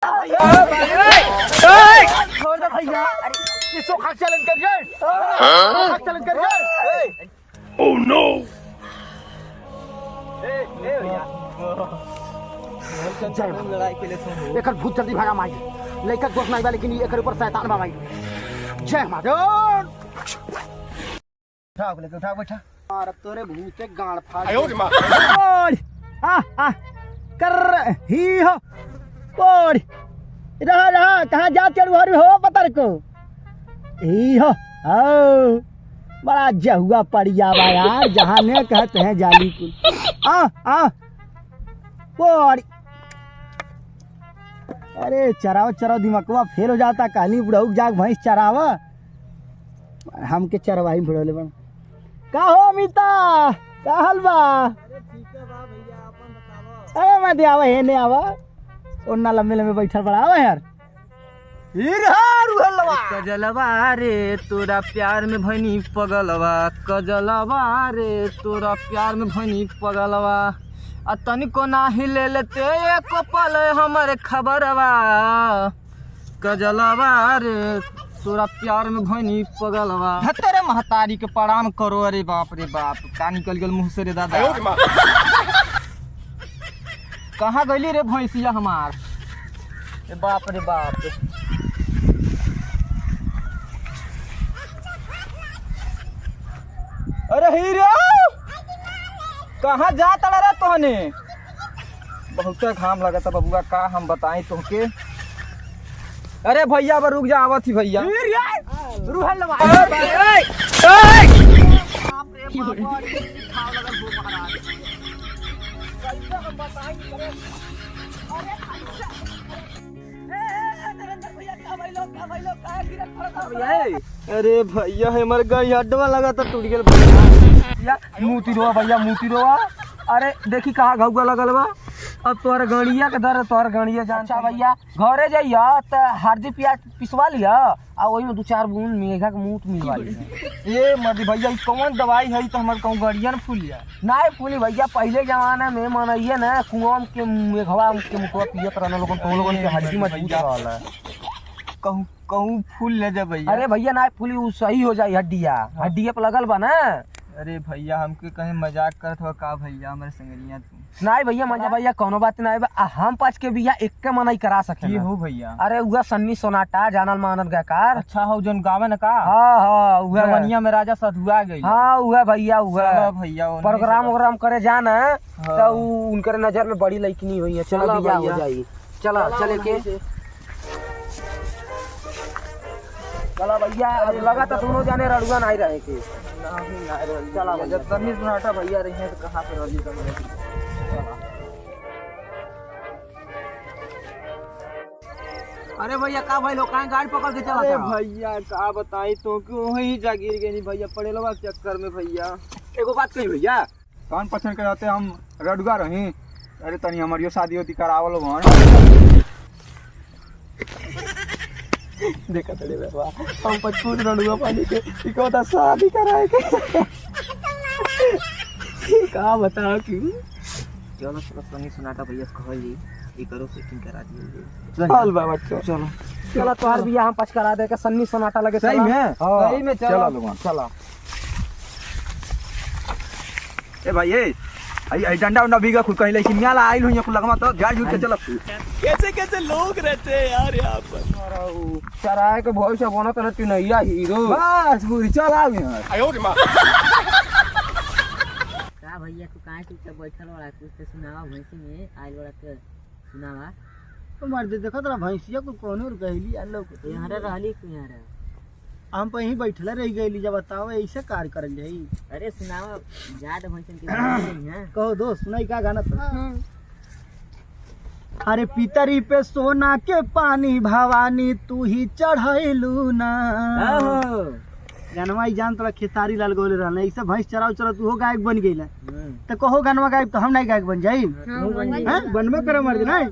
छोड़ दे भैया, इसको खाक चैलेंज कर गए, खाक चैलेंज कर गए। Oh no. लड़ाई के लिए एक भूत जल्दी भागा माई, लड़का दोस्त नहीं बा लेकिन एक ऊपर शैतान बा माई। जय माधव। उठा लेके उठा बैठा। मार तोरे भूते गाड़ फाड़। आयो रे मां। आ कर ही हो ओड़ रहा कहाँ जा चढ़ हो पतर को ही हो आओ बड़ा जहुआ पड़िया बा यार, जहाँ ने कहते हैं जाली कुल। आ ओड़ अरे चराओ चराओ दिमागवा फेल हो जाता, कहली बुढ़ऊ जाग भैंस चरावा, हमके चरवाही बुढ़ौले बन। का हो अमिता, का हाल बा? अरे मैं दे आवा है ने आवा ओन्ना लम्बे लम्बे बैठल बड़ा आवा यार। कजलवा रे तोरा प्यार में भनी पगलवा, कजलवा रे तोरा प्यार में भनी पगलवा, आ तनिको नाही ले लेते एक पल हमरे खबरवा, कजलवा रे तोरा प्यार में भनी पगलवा। तेरे महतारी के प्रणाम करो। अरे बाप रे बाप, का निकल गल मुँह से रे दादा। कहाँ गली रे भैंसिया हमार? बाप रे बाप। अरे हीरो कहाँ जा तड़ा रे तोहने? बहुत घाम लगा था बबुआ, का हम बताएं तुमके। अरे भैया अब रुक जा, आवत ही भैया। अरे भैया हमारे गाड़ी अड्डवा लगा था, टूट गया भैया। मूती रोआ भैया, मूती रोआ। अरे देखी कहाँ घुआ लगल बा। अब तोहर गणिया के दर तोहर गणिया जान। अच्छा भैया घरे जाइया तो हल्दी प्याज पिसवा लिया आ वही में 2-4 बूंद मेघा के मूत मिलवा लिया। ये मर्दी भैया कौन दवाई है तो हमारे कहूँ गड़िया न फूलिया नहीं फूली भैया। पहले जमाना में मनइए न कुआं के मेघवा के मुखवा पियत रहना लोगन, तो लोगन के हड्डी मजबूत रहला। कहूँ कहूँ फूल ले जा भैया। अरे भैया ना फूली वो सही हो जाए हड्डिया, हड्डिया पे लगल बा ना। अरे भैया हमके कहीं मजाक करत हो का भैया? हमारे संगलिया तू नहीं भैया मजा भैया कोनो बात नहीं बा। हम 5 के बिया एक के मनाई करा सके हो भैया। अरे उगा सन्नी सोनाटा जानल मानल गायकार। अच्छा हो जोन गावे न का? हां उहे बनिया में राजा सधुआ गई। हां उहे भैया उहे भैया प्रोग्राम करे जाना तो उनकर नजर में बड़ी लइकनी हुई है। चलो बिया हो जाई, चलो चले के चला भैया। लगा तो दोनों जाने रड़ुआ नहीं रहे के नहीं चला भैया। सन्नी सोनाटा भैया रही है तो कहाँ पे रही तो अरे भैया का भाई लोग गाड़ी पकड़ के चला? अरे भैया का बताई तो क्यों वही जा गिर गई भैया पड़ेलवा के चक्कर में भैया। एगो बात कही भैया, कौन पसंद के रहते हम रडुआ रही। अरे तनी हमारी शादी होती करावल भन देखा तड़े बाबा हम 55 रडुआ पानी के इको ता शादी कराए के का बताओ क्यों? चलो चलो सन्नी सोनाटा भैया कहली ई करो सेटिंग करा दिए। चल बाबा चलो चलो तोहार बियाह हम 5 करा दे के सन्नी सोनाटा लगे। सही में सही में चलो लोगन चलो। ए भाई आई डंडा उंडा भीगा खुद कहीं लेकिन मियाला आइल हुई कुल लगमा तो झाड़ झूठ के चल। कैसे कैसे लोग रहते हैं यार यहाँ पर। चराए के भविष्य बनो तो न नैया हीरो बस पूरी चल आ यार। आयो रे मां। का भैया तू काहे चुपचाप बैठल बड़ा? कुछ तो सुनावा भैंसी में आइल बड़ा के सुनावा। तो मर्द देखत रहा भैंसिया को कोनो कहली आलो को यहाँ रहली तू यहाँ रह। हम पे ही बैठले रह गईली। जब बताओ ऐसे कार्य करल जाई। अरे सुनावा जाद भैंसन के हैं। कहो दोस्त सुनाई का गाना था? अरे पितरी पे सोना के पानी भवानी तू ही चढ़ैलू ना। गनवा जान तोरा खेसारी लाल गोले रहले ऐसे भैंस चराव चरा तू हो गायक बन गईला तो कहो गनवा गायक तो हम नहीं गायक बन जाई। बनबे करे मर्द नहीं।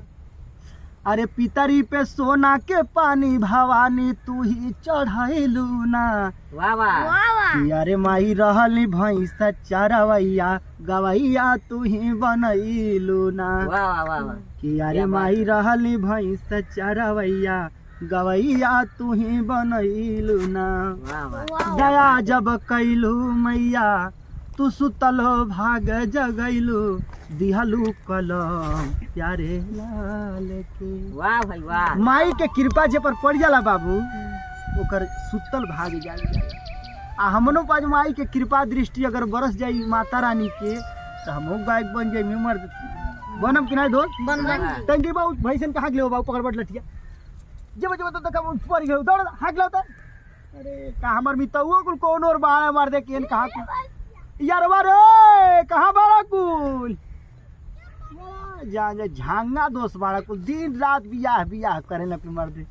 अरे पितरी पे सोना के पानी भवानी तू ही चढ़ैलू ना। वाह वाह। अरे माई रहली भैंस चरवैया गवैया तू ही बनैलू ना। वाह वाह वाह। कि अरे माई रहली भैंस चरवैया गवैया तू ही बनैलू ना वाह वाह दया जब कैलू मैया तू सुतलो भाग जगैलू दिहलू कलम प्यारे लाल के। वाह भाई वाह। माई के कृपा जे पर पड़ जाला बाबू ओकर सुतल भाग जाई आ हमनो पास माई के कृपा दृष्टि अगर बरस जाई माता रानी के तो हमो गायक बन जाई उमर बनम कि नहीं दोस्त बन टंकी बाबू भैसन कहाँ गेलो बाबू पकड़ बट लठिया जब जब तो कब ऊपर गयो दौड़ हाक लाता अरे का हमर मितौओ कुल कोन और बाड़ा मार दे केन कहाँ कुल यारवा रे कहाँ बाड़ा कुल जा जा झांगा दोस्त बाड़ा कुल दिन रात बियाह बियाह करे न पे मर दे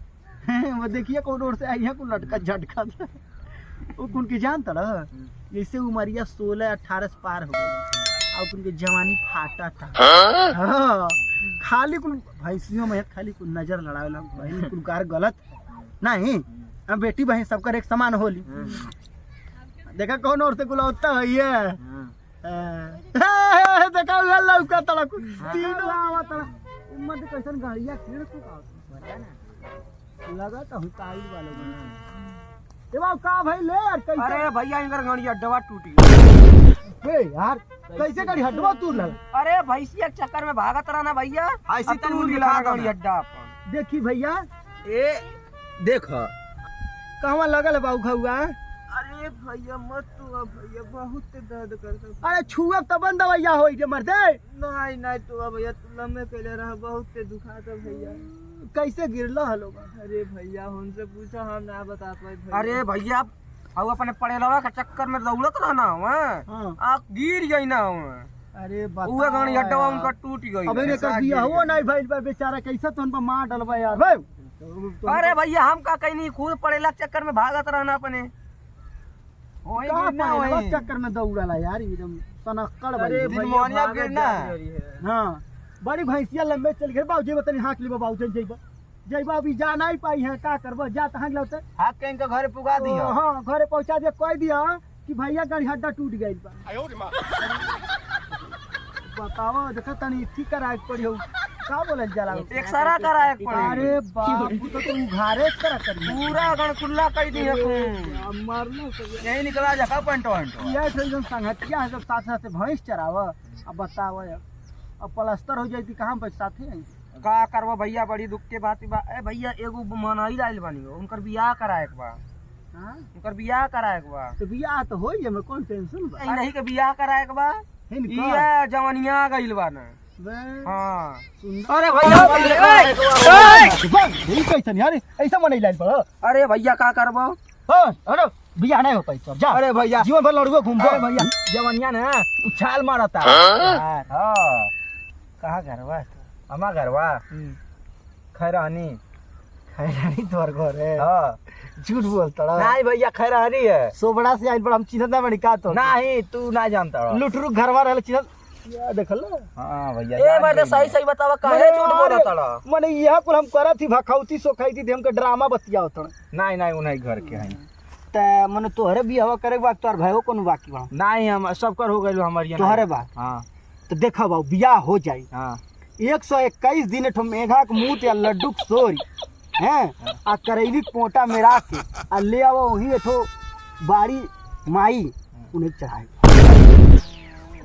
वो देखिए कौन और से आई है कुल लटका झटका वो कुन के जानता ना जैसे उमरिया 16-18 पार हो गई और उनके जवानी फाटा था हाँ खाली कुल भैंसियों में खाली कुल नजर लड़ावेला भाई कुल कार गलत नहीं अब बेटी बहन सबकर एक समान होली देखा कौन और से कुल होता है ये देखा उधर लौका तड़ा कुल तीनों आवा तड़ा उम्र के कैसन गाड़िया खेल को का लगा तो हुताई वाले ए बाबू का भाई ले यार कैसे अरे भैया इनकर गाड़ी अड्डा टूट गई। ए यार कैसे गाड़ी हटवा तू लग अरे भैंसिया के चक्कर में भागत रहना भैया ऐसी अब तो टूट दिखा गया दो गाड़ी ना। अड्डा अपन। देखी भैया ए देख कहवा लगल है बाबू खौआ अरे भैया मत तू भैया बहुत दर्द करता। अरे छुअब तब दवैया होई रे मर्दे नहीं नहीं तू भैया तू लम्बे पहले रहा बहुत दुखाता भैया। कैसे गिरलो हलो अरे भैया हमसे पूछो हम ना बता पाए। अरे भैया अब अपने पड़ेलवा के चक्कर में दौड़त रहना हाँ। आप गिर गई ना अरे उहे गाड़ी अड्डा उनका टूट गई। अब इन्हें कर दिया हो नहीं भाई बेचारा कैसे तो उन पर मार डलवा यार भाई अरे भैया हम का कहीं नहीं खुद पड़ेला के चक्कर में भागत रहना अपने वही कहाँ गिरना पहले वही। चक्कर में दौड़ला यार एकदम तनक्कड़ अरे भाई भैया गिरना हाँ बड़ी भैंसिया लंबे चल गए बाबू जी बतानी हाँक ली बाबू चल जइबा जइबा अभी जा नहीं पाई है का करबो जा तहां लौटे हाथ के इनका घर पुगा दिया। हाँ घरे पहुंचा दिया कह दिया कि भैया गाड़ी हड्डा टूट गई बा बताओ देखो तनी ठीक कराए पड़ी हो का बोलल जाला एक्सरा कराए पड़े। अरे बाप तो तू उघारे करा कर पूरा गण खुला कर दिया मरना यही निकला जा का पंट ये एकदम संगतिया है सब साथ साथ भैंस चराव अब बताओ अब प्लास्टर हो जाती कहाँ पर साथे आई का करवा भैया बड़ी दुख के बात बा। ए भैया एगो मनाई आइल बानी उनकर बियाह कराए के बा। हां उनकर बियाह कराए के बा तो बियाह तो होई है में कौन टेंशन बा ए नहीं के बियाह कराए के बा ये जवानिया गइल बा ना। हां अरे भैया कैसन यार ऐसा मनई लाइल पर अरे भैया का करबो अरे बियाह नहीं हो पाई तो जा अरे भैया जीवन भर लड़ुआ घूमबो अरे भैया जवानिया ना उछाल मारता यार। हां कहां घरवा हमा घरवा खैरानी खैरानी तोर घर है हां झूठ बोलता नहीं भैया खैरानी है सोबड़ा से आइल पर हम चिन्हत ना बनी का तो नहीं तू ना जानता लुटरू घरवा रहल चिन्हत या देखल हां भैया ए मैं सही सही बतावा काहे झूठ बोलत तड़ा माने यह कुल हम करत थी भखौती सोखाई थी हमके ड्रामा बतियावत नहीं नहीं उन्हीं घर के हैं त माने तोहरे बियाह करे के बाद तोर भयो कोनो बाकी बा नहीं हम सबकर हो गइल हमार ये तोहरे बा हां तो देखा बा बियाह हो जाई हां 121 दिन ठो मेघा के मुंह या लड्डू के सोरी हैं आ करैली पोटा मेरा के आ ले आवो वही एठो बाड़ी माई उन्हें चढ़ाई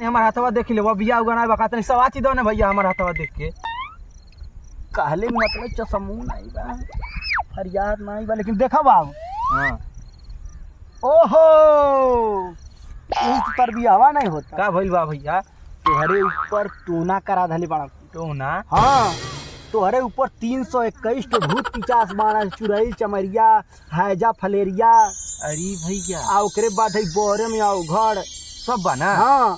हमार हाथवा देख ले वो बियाह उगाना बका तनी सवाची दो ना भैया हमार हाथवा देख के कहले मतलब चसमू नहीं बा फरियाद नहीं बा लेकिन देखा बा हां ओहो इस पर बियाह नहीं होता का भइल बा भैया तोहरे ऊपर टोना करा धले बड़ा टोना हाँ तोहरे ऊपर 321 तो भूत पिचास बाड़ा चुड़ैल चमरिया हैजा फलेरिया अरे भैया आ ओकरे बाद है बोरे में आओ घर सब बना हाँ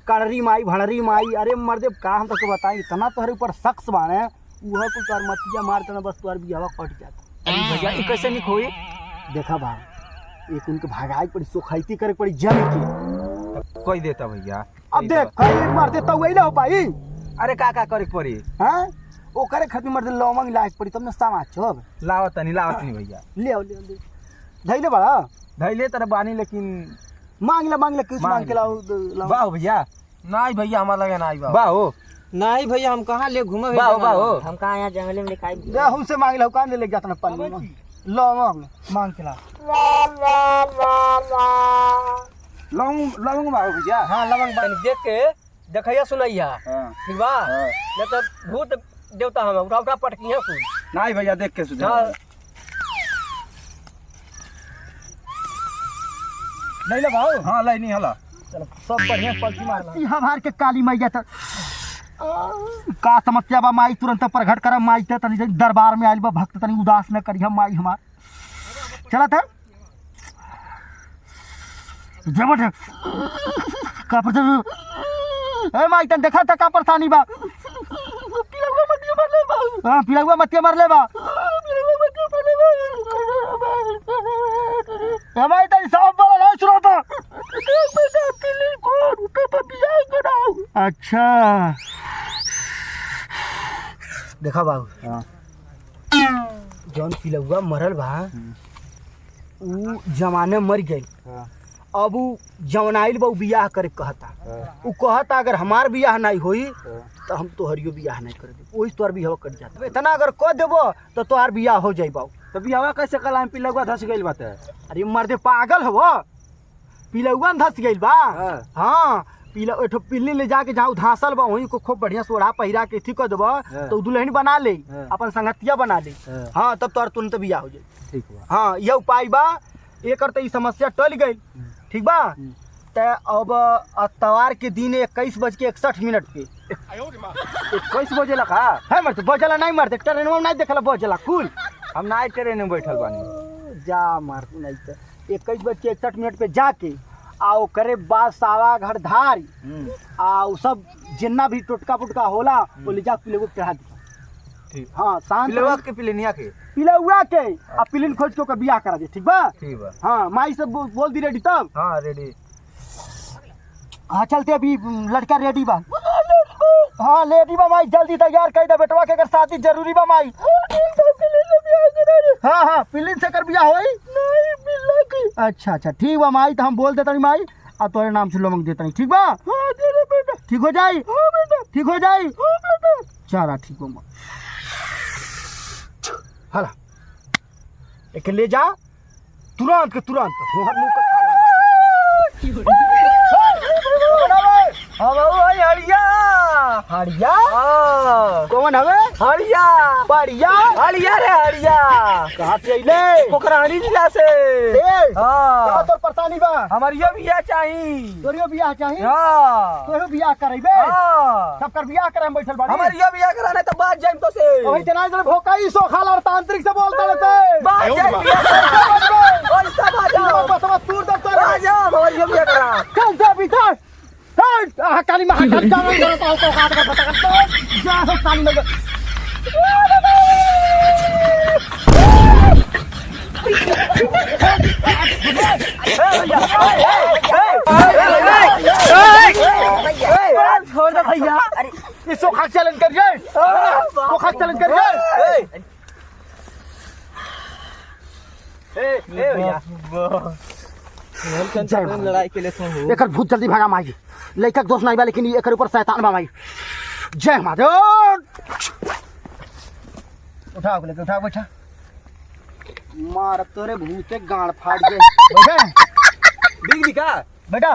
कड़री माई भड़री माई अरे मर्दे का हम तो बताई इतना तोहरे ऊपर शख्स बाने वह कुछ और मतिया मारते ना बस तोहर बियाह कट जाता। अरे भैया ई कैसे निक होई देखा बा एक उनके भागाई पड़ी सोखाइती करे पड़ी जम के कोई देता भैया अब देख कई मारते तो वही ना हो पाई अरे का करे पड़ी हैं ओ करे खातिर मर्दे लौंग लायक पड़ी तुमने समाज छब लावत नहीं भैया ले आओ धैले बड़ा धैले तर बानी लेकिन मांग ले कुछ मांग के लाओ वाह भैया नहीं भैया हमार लगे ना बा हो नहीं भैया हम कहाँ ले घूमे बाहो हम कहाँ यहाँ जंगले में दिखाई दे हमसे मांग लो कान ले जाता ना पल्ली में लो मांग के ला लवंग बाबू भैया हाँ लवंग तनी देख के देखैया सुनैया ठीक बा नहीं तो भूत देवता हम उठा उठा पटकी है कुल नहीं भैया देख के सुझा नहीं लो भाऊ हाँ लाई नहीं हला चलो सब बढ़िया पलटी मार ला हमार के काली मैया त का समस्या बा माई तुरंत प्रकट कर माई ते तनी दरबार में आइल बा भक्त तनी उदास न करी हम माई हमार चला था जबट का पर ए माई तन देखा था का परेशानी बा पिलवा मतिया मार ले बा हां पिलवा मतिया मार ले बा ए माई तन सब बड़ा ना सुनो तो अच्छा देखा बाबू जौन पिलुआ मरल बा उ जमाने मर गई अब उ जवनाइल बा बियाह करे कहता उ कहता अगर हमार बियाह नहीं होई तो हम तोहरियो बियाह नहीं कर दे ओही तोहर बियाह कर जाता इतना अगर कह देबो तो तोहार बियाह हो जाई बाबू तो बियाह कैसे कला पिलुआ धस गइल बात अरे मर्दे पागल हवो पिलुआ धस गइल बा हाँ पीला एठो पिल्ली ले जाके जहाँ धांसल बा वहीं को खूब बढ़िया सोढ़ा पहिरा के ठीक कर देबा तो दुल्हन बना ले अपन संगतिया बना ले हाँ तब तोहर तुरंत बियाह हो जाई ठीक बा हाँ ये उपाय बा एकर तो ई समस्या टल गई ठीक बा ते अब तवार के दिन 21:61 पे 21 बजे लगा है मरते बजला नहीं मरते ट्रेन में नहीं देखला बजला कुल हम नाइट ट्रेन में बैठल बानी जा मार नहीं तो 21:61 पे जाके आओ करे बाद सावा घर धारी आओ सब जिन्ना भी टुटका पुटका होला वो ले जा पिलुआ चढ़ा दी ठीक हाँ शांत पिलुआ के पिलनिया के पिलुआ के आ पिलिन खोज के ओकर बियाह करा दे ठीक बा ठीक बा हाँ माई सब बोल दी रेडी तब हाँ रेडी हाँ चलते अभी लड़का रेडी बा हाँ रेडी बा माई जल्दी तैयार कर दे बेटवा के अगर शादी जरूरी बा माई हाँ हाँ पिलिन से कर बियाह होई नहीं पिल्ला की अच्छा ठीक बा माई तो हम बोल देता माई आ तोरे नाम से लवंग देता ठीक बा हाँ दे दे बेटा ठीक हो जाई हाँ बेटा ठीक हो जाई हाँ बेटा चला ठीक हो माई हला एक ले जा तुरंत के तुरंत मुहर मुंह का हाँ बाबू भाई हड़िया हड़िया हाँ कौन हवे हड़िया बढ़िया हड़िया रे हड़िया कहाँ से अइले पोखरानी जिला से का हाँ तोर परेशानी बा हमारियो बिया चाहिए तोरियो बियाह चाहिए हाँ तोरो बियाह करैबे हाँ सब कर बियाह करे हम बैठल बाड़ी हमारियो बिया कराने तो बात जाइम तो से ओही जना जन भोकाई सोखाल और तांत्रिक से बोलता रहते बात जाइम बिया कराने और सब आ जाओ बस तूर दब तो आ जाओ हमारियो बिया करा चल जा भीतर काली महाकाली जान करता हूं तो हाथ का पता कर तो जा हो काली में छोड़ दे भैया ये सोखा चैलेंज करिए सोखा चैलेंज करिए ए भैया लड़ाई के लिए तो एकर भूत जल्दी भागा माई लइका के दोष नहीं बा लेकिन एकर ऊपर शैतान बा माई जय महादेव उठाओ लेके उठाओ बैठा मार तोरे भूते गाड़ फाड़ दे बैठे बिग बिका बेटा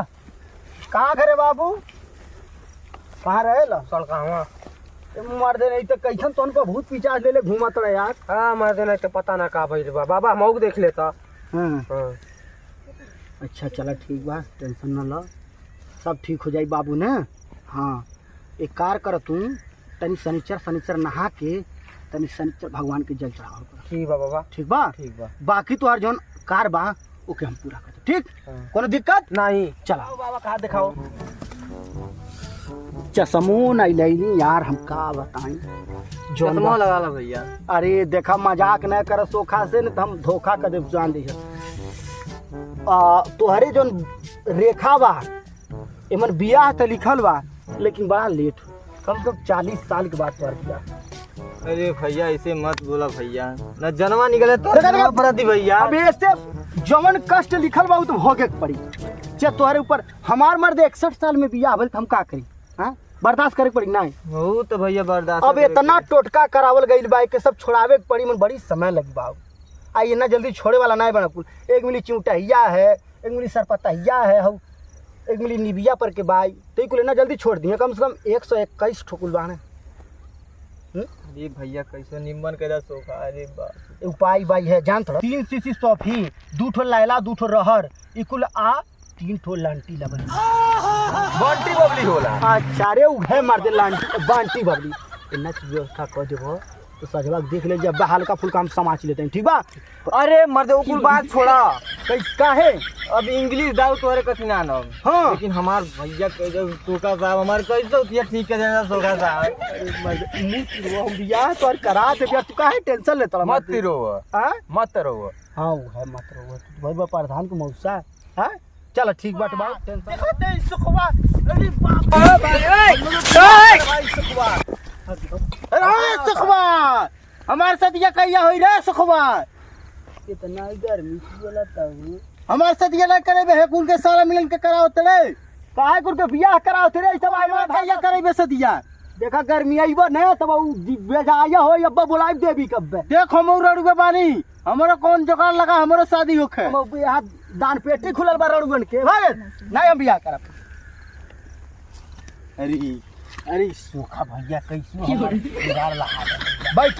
कहाँ घरे बाबू कहाँ रहे ला सड़का मार दे नहीं तो कैसन तो उनको भूत पिचास ले ले घूमत रहे यार हाँ मार देना तो पता ना का भइल बा बाबा मौक देख लेता हाँ अच्छा चला ठीक बा टेंशन न लो सब ठीक हो जाई बाबू ने हाँ एक कार कर तू तनी शनिचर नहा के तनी शनिचर भगवान के जल चढ़ाओ ठीक बा बाबा ठीक बा बाकी तो जौन कार बा ओके हम पूरा कर ठीक कोनो दिक्कत नहीं चला बाबा कहा दिखाओ चश्मो नहीं लैली यार हम का बताई चश्मा लगा ला भैया अरे देखा मजाक न कर सोखा से न तो हम धोखा कर दे जान दी तोहरे जो रेखा बा एमन बियाह तो लिखल बा लेकिन बड़ा लेट कम से कम 40 साल के बाद तोहर बियाह अरे भैया ऐसे मत बोला भैया न जनवा निकले तो प्रति भैया अब ऐसे जवन कष्ट लिखल बा तो भोगे के पड़ी जे तोहरे ऊपर हमार मर्द 61 साल में बियाह भइल हम का करी हाँ बर्दाश्त करे पड़ी ना। वो तो भैया बर्दाश्त अब इतना टोटका करावल गई बा के सब छोड़ावे के पड़ी, मन बड़ी समय लगी बा। आई इतना जल्दी छोड़े वाला नहीं बना कुल। एक मिली चिमटहिया है, एक मिली सरपतहिया है, हऊ एक मिली निबिया पर के बाई, तो कुल इतना जल्दी छोड़ दिए। कम से कम 121 ठोकुल बाने। अरे भैया कैसे निम्बन के सोखा। अरे बाप उपाय बाई है जान थोड़ा। 3 सीसी सॉफी, 2 ठो लैला, 2 ठो रहर, इकुल आ 3 ठो लांटी लबली। बंटी बबली होला। अच्छा रे उहे मार दे लांटी बांटी बबली। इतना व्यवस्था कर देबो तो सजवा देख ले, जब हल्का फुल्का हम समाच लेते हैं, ठीक बा। अरे मर्द वो कुल बात छोड़ा। कैसा है अब इंग्लिश दाऊ तोरे कथी ना नाम। हाँ। लेकिन हमार भैया के जो सोखा साहब हमार कैसे होती ठीक कर देना सोखा साहब। हम बियाह तो करा दे बियाह, तू काहे टेंशन लेता मत रो हां मत रो। हां वो है मत रो, तू भाई बा प्रधान के मौसा हां। चल ठीक बात बा, टेंशन देखो दे सुखवा। अरे बाप भाई सुखवा, अरे सुखवा हमारे साथ ये कहिया होई रे सुखवा। इतना गर्मी बोला तब हमारे साथ ये ना करे बे कुल के सारा मिलन के कराओ तड़े, काहे कुल के बियाह कराओ तड़े सब आइबा भैया करे बे सदिया। देखा गर्मी आइबो न तब बेजाया हो अब्बा बुलाई देबी कब बे। देख हम रड़ुए बानी, हमरो कौन जुगाड़ लगा, हमरो शादी होखे। हम यहाँ दान पेटी खुलल बा रड़ुअन के भाई, नहीं हम बियाह करब। अरे अरे सूखा भैया कैसे जुगाड़ लगा बैठ।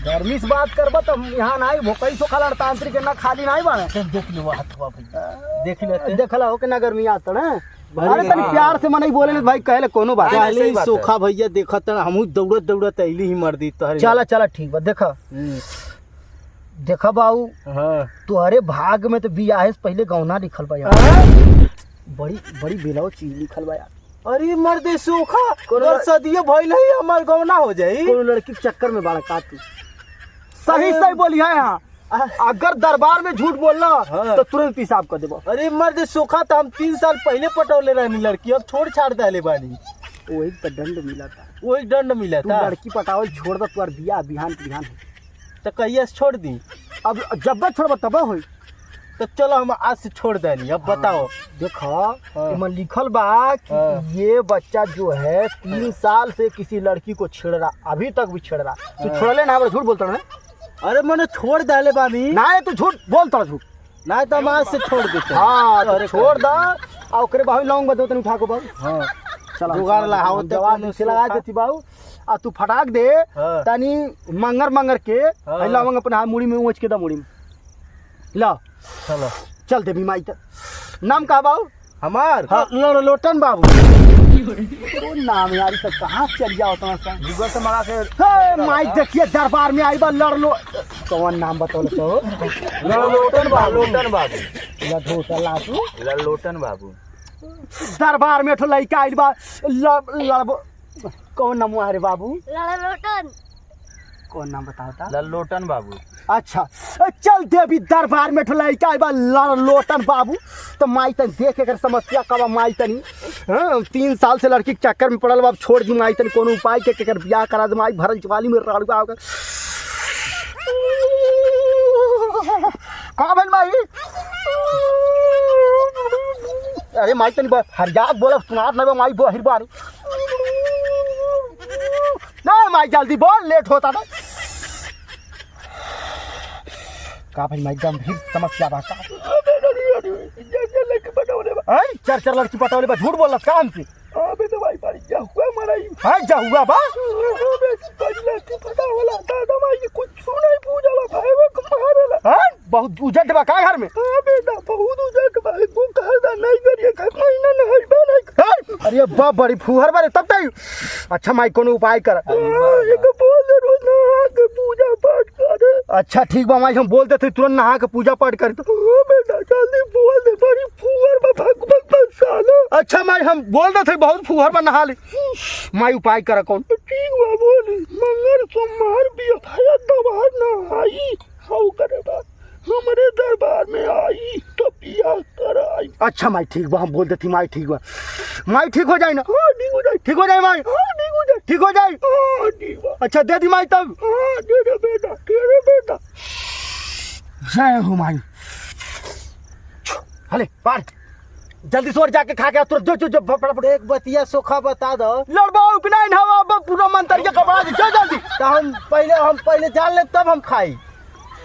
गर्मी से बात करबा तो यहाँ नहीं भोकई सो खाला तांत्रिक ना खाली नहीं बने। देख लो हथवा भैया, देख लेते देखला हो के ना गर्मी आता ना। अरे तनी प्यार से मने बोले भाई कहले कोनो बात नहीं। सोखा भैया देखत हमहू दौड़त दौड़त अइली ही मर्दी तोहरे। चला चला ठीक बा। देखा देखा बाबू, हां तुहरे भाग में तो बियाह से पहले गौना लिखल बा यार। बड़ी बड़ी बेलाओ चीज लिखल बा यार। अरे मर्दे सोखा सदियो भइल है हमार गौना हो जाई। कोनो लड़की के चक्कर में बाड़ा का तू सही सही बोली है। यहाँ अगर दरबार में झूठ बोलना तो तुरंत पेशाब कर देबो। अरे मर्दे सोखा तो हम 3 साल पहले पटौले रहनी लड़की, अब छोड़ छाड़ डाले बानी। वही तो दंड मिला था, वही दंड मिला तू था। लड़की पटावल छोड़ दे, तू बियाह बिहान के बिहान तो कहिया से छोड़ दी। अब जब छोड़ब तब होई। तो चलो हम आज से छोड़ देनी। अब बताओ देखो इसमें लिखल बा कि ये बच्चा जो है 3 साल से किसी लड़की को छेड़ रहा, अभी तक भी छेड़ रहा। तू छोड़ले ना, झूठ बोलता ना। अरे मैंने छोड़ डाले बानी ना, तू झूठ बोलता झूठ ना, तो हम आज से छोड़ देते। हाँ तो छोड़ दा और ओकरे बाहु लौंग बदो तनी उठा को बाबू। हाँ चला जुगाड़ लगाओ जवाब से लगा देती बाबू। आ तू फटाक दे हाँ। तनी मंगर के लौंग अपने हाथ मुड़ी में ऊंच के दा, मुड़ी में ला। चलो चल दे बीमाई तक। नाम का बाबू हमार हाँ लोटन बाबू। तो नाम यार तक कहाँ से चल जाओ तुम्हारा जुगाड़ से मरा के। माई देखिए दरबार में आई बा लड़ लो। कौन नाम बताओ तो लोटन बाबू। लोटन बाबू लधोटा लाटू लोटन बाबू। दरबार में ठो लड़का आई बा लड़बो। कौन नाम है रे बाबू? लोटन। कौन नाम बताओ था? लल्लोटन बाबू। अच्छा चल देवी दरबार में ठुलाई का लोटन बाबू। तो माई तन देख कर समस्या कब माई तनी 3 साल से लड़की के चक्कर में पड़ल बाब, छोड़ दी माई तनी कोनो उपाय के बियाह करा दे। माई भरल जवाली में रड़ुआ होकर कहाँ बन माई? अरे माई तनी हरियात बोला सुनात ना माई बो हिरबानी नहीं माई जल्दी बोल, लेट होता था। का भाई मैं गंभीर समस्या बा। चार लड़की पटौले बा, झूठ बोल रहा काम से। अबे तो भाई बारी क्या हुआ मराई। हां जा हुआ बा। लड़की पटावला दादा माई कुछ सुनाई पूजला भाई वो मारला। हां बहुत उजट बा का घर में। अबे ना बहुत उजट बा, को कहदा नहीं करिए का महीना नहीं बना। अरे बा बड़ी फुहर बारे तब तई। अच्छा माई कोनो उपाय कर। एक बोल दे रोज नहा के पूजा पाठ कर। अच्छा ठीक बा माई, हम बोल देते तुरंत नहा के पूजा पाठ कर। तो बेटा जल्दी बोल दे, बड़ी फुहर बा भग भग सालो। अच्छा माई हम बोल देते बहुत फुहर बा नहा ले। माई उपाय कर कौन? ठीक बा बोली। मंगर सोमवार भी अथाया दबार ना आई हाउ करे बा हमारे दरबार में आई तो पिया कर आई। अच्छा माई ठीक बा, हम बोल देती माई ठीक बा। माई ठीक हो जाए ना? हाँ ठीक हो जाए। ठीक हो जाए माई? हाँ ठीक हो जाए। ठीक हो जाए। हाँ ठीक बा। अच्छा दे दी माई तब। हाँ दे दे बेटा, तेरे बेटा। जय हो माई। हले पार जल्दी से और जाके खा के तुरंत जो जो फटाफट एक बतिया सोखा बता दो। लड़बाओ कि नहीं हवा अब पूरा मंत्र के कपड़ा दे जल्दी। तो हम पहले जान ले तब हम खाई।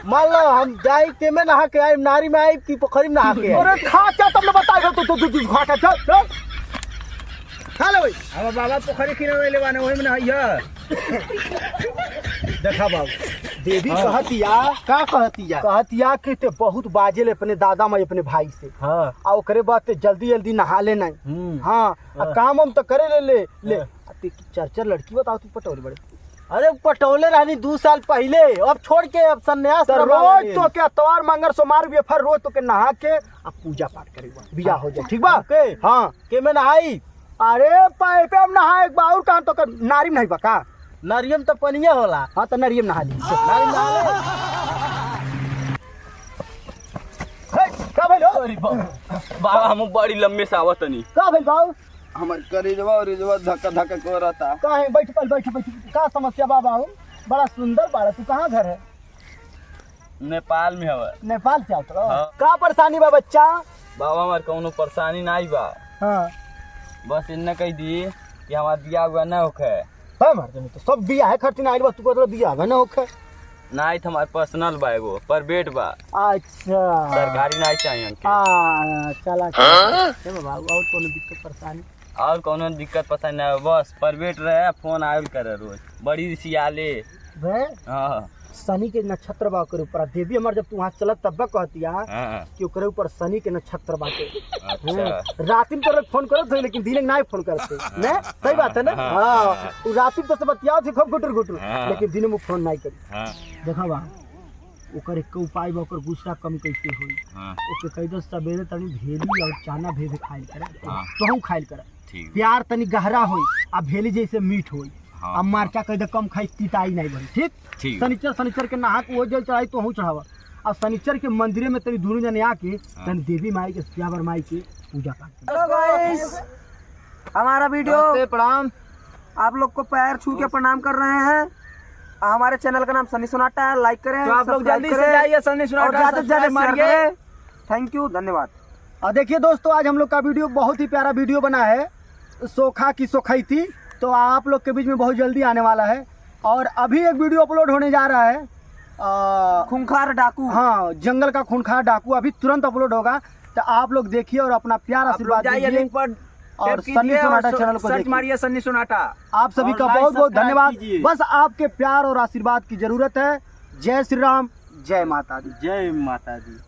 मान लो हम जाई के में नहा के आई, नारी में आई कि पोखरी में नहा के आई। अरे खा क्या तब न बताएगा तू खा के चल चल खा ले भाई। अब बाबा पोखरी किनारे लेवाने वही में नहाइया। देखा बाबू देवी कहतिया का कहतिया? कहतिया कि ते बहुत बाजे ले अपने दादा माई अपने भाई से। हां आ ओकरे बाद ते जल्दी जल्दी नहा ले नहीं। हाँ आ काम हम तो करे ले ते चार लड़की बताओ तू पटोले बड़े। अरे पटोले रहनी 2 साल पहले, अब छोड़ के अब सन्यास तो रोज तो के तोर मंगर सोमार भी फिर रोज तो के नहा के अब पूजा पाठ करेगा बियाह हो जाए ठीक बा के हाँ के में नहाई। अरे पाए पे हम नहा एक बार कहां तो कर नारी में नहीं बका। नारियम तो पनिया होला। हाँ तो नरियम नहा ली नारी नहा ले। का भइलो अरे बाबा हम बड़ी लंबे से आवत नहीं। का भइल बाबू हमर करेजवा और रिजवा धक्का धक्का करता। काहे बैठ का समस्या बा बाबू? बड़ा सुंदर बाड़ा तू कहाँ घर है? नेपाल में हवा। नेपाल से आवत रहो? हाँ। का परेशानी बा बच्चा? बाबा हमार कौनो परेशानी नहीं बा, हाँ बस इन्ने कह दी कि हमार बियाह हुआ ना होखे। मार तो सब बिया है खर्च नहीं बा तू को बिया है ना होखे। नहीं तो हमार पर्सनल बा एगो प्राइवेट बा, अच्छा सरकारी नहीं चाहिए हमके। चला चला बाबू और कोनो दिक्कत परेशानी? और कोनो दिक्कत पसंद नहीं, बस प्राइवेट रहे फोन आयल करे रोज बड़ी सियाले। वे हाँ शनि के नक्षत्र बा ओकर ऊपर देवी हमार जब तू वहाँ चलत तब कहतिया हाँ कि ओकरे ऊपर शनि के नक्षत्र बाटे। अच्छा रातिम तो फोन करत थे लेकिन दिन नहीं फोन करते ने सही बात है ना। हाँ तू रातिम तो से बतियाओ थे खूब गुटर गुटर हाँ। लेकिन दिन में फोन नहीं करी। हाँ देखा बा ओकर एक उपाय बा ओकर गुस्सा कम कैसे होई। हाँ ओके कह दो सवेरे तनी भेली और चाना भेजे खाइल करे हाँ। तो हम खाइल करे ठीक। प्यार तनी गहरा होई आ भेली जैसे मीठ होई। हाँ। अब मार्चा कह दे कम खाई तिताई नहीं बनी ठीक। ठीक। शनिचर के नहा के वो जल चढ़ाई तो हूँ चढ़ावा। अब शनिचर के मंदिर में तनी दोनों जने आके तनी देवी माई के सियावर माई के पूजा पाठ। हेलो गाइस, हमारा वीडियो प्रणाम। आप लोग को पैर छू के प्रणाम कर रहे हैं। हमारे चैनल का नाम सनी सोनाटा है, लाइक करें, तो आप लोग सब्सक्राइब जल्दी से करें जाइए सनी और सोनाटा ज्यादा से ज्यादा सब्सक्राइब शेयर मारिए। करें। थैंक यू, धन्यवाद। और देखिए दोस्तों आज हम लोग का वीडियो बहुत ही प्यारा वीडियो बना है, सोखा की सोखाई थी, तो आप लोग के बीच में बहुत जल्दी आने वाला है। और अभी एक वीडियो अपलोड होने जा रहा है खूंखार डाकू। हाँ जंगल का खूंखार डाकू अभी तुरंत अपलोड होगा, तो आप लोग देखिए और अपना प्यार आप लोग आशीर्वाद जाइए दीजिए लिंक पर और टैप सनी कीजिए सोनाटा और चैनल को सर्च देखिए। मारिए सनी सोनाटा। आप सभी और का लाइक, बहुत बहुत सब्सक्राइब धन्यवाद। कीजिए। बस आपके प्यार और आशीर्वाद की जरूरत है। जय श्री राम, जय माता दी। जय माता दी।